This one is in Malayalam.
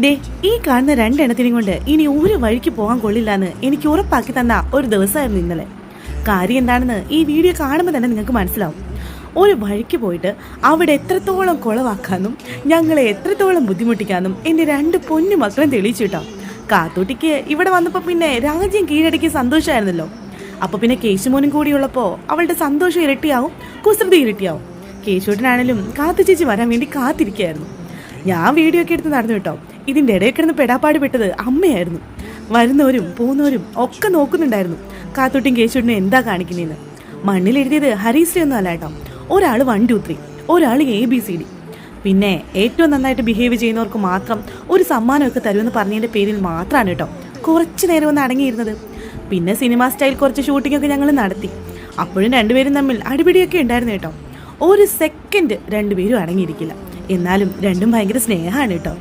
ദേ, ഈ കാണുന്ന രണ്ടെണ്ണത്തിനും കൊണ്ട് ഇനി ഒരു വഴിക്ക് പോകാൻ കൊള്ളില്ലാന്ന് എനിക്ക് ഉറപ്പാക്കി തന്ന ഒരു ദിവസമായിരുന്നു ഇന്നലെ. കാര്യം എന്താണെന്ന് ഈ വീഡിയോ കാണുമ്പോൾ തന്നെ നിങ്ങൾക്ക് മനസ്സിലാവും. ഒരു വഴിക്ക് പോയിട്ട് അവിടെ എത്രത്തോളം കുളവാക്കാനും ഞങ്ങളെ എത്രത്തോളം ബുദ്ധിമുട്ടിക്കാനും എൻ്റെ രണ്ട് പൊന്നു മക്കളും തെളിയിച്ചു കേട്ടോ. കാത്തൂട്ടിക്ക് ഇവിടെ വന്നപ്പോൾ പിന്നെ രാജ്യം കീഴടക്കി സന്തോഷമായിരുന്നല്ലോ. അപ്പോൾ പിന്നെ കേശുമോനും കൂടിയുള്ളപ്പോൾ അവളുടെ സന്തോഷം ഇരട്ടിയാവും, കുസൃതി ഇരട്ടിയാവും. കേശുവേട്ടനാണേലും കാത്തു ചേച്ചി വരാൻ വേണ്ടി കാത്തിരിക്കുകയായിരുന്നു. ഞാൻ വീഡിയോ ഒക്കെ എടുത്ത് നടന്നു കേട്ടോ. ഇതിൻ്റെ ഇടയിൽ കിടന്ന് പെടാപ്പാട് പെട്ടത് അമ്മയായിരുന്നു. വരുന്നവരും പോകുന്നവരും ഒക്കെ നോക്കുന്നുണ്ടായിരുന്നു കാത്തൂട്ടിയും കേശുവേട്ടനും എന്താ കാണിക്കുന്നതെന്ന്. മണ്ണിൽ എഴുതിയത് ഹരീശ്രീ ഒന്നും അല്ല കേട്ടോ. ഒരാൾ 1 2 3, ഒരാൾ ABCD. പിന്നെ ഏറ്റവും നന്നായിട്ട് ബിഹേവ് ചെയ്യുന്നവർക്ക് മാത്രം ഒരു സമ്മാനമൊക്കെ തരുമെന്ന് പറഞ്ഞതിൻ്റെ പേരിൽ മാത്രമാണ് കേട്ടോ കുറച്ച് നേരം ഒന്ന് അടങ്ങിയിരുന്നത്. പിന്നെ സിനിമ സ്റ്റൈൽ കുറച്ച് ഷൂട്ടിങ്ങൊക്കെ ഞങ്ങൾ നടത്തി. അപ്പോഴും രണ്ടുപേരും തമ്മിൽ അടിപിടിയൊക്കെ ഉണ്ടായിരുന്നു കേട്ടോ. ഒരു സെക്കൻഡ് രണ്ടുപേരും അടങ്ങിയിരിക്കില്ല. എന്നാലും രണ്ടും ഭയങ്കര സ്നേഹമാണ് കേട്ടോ.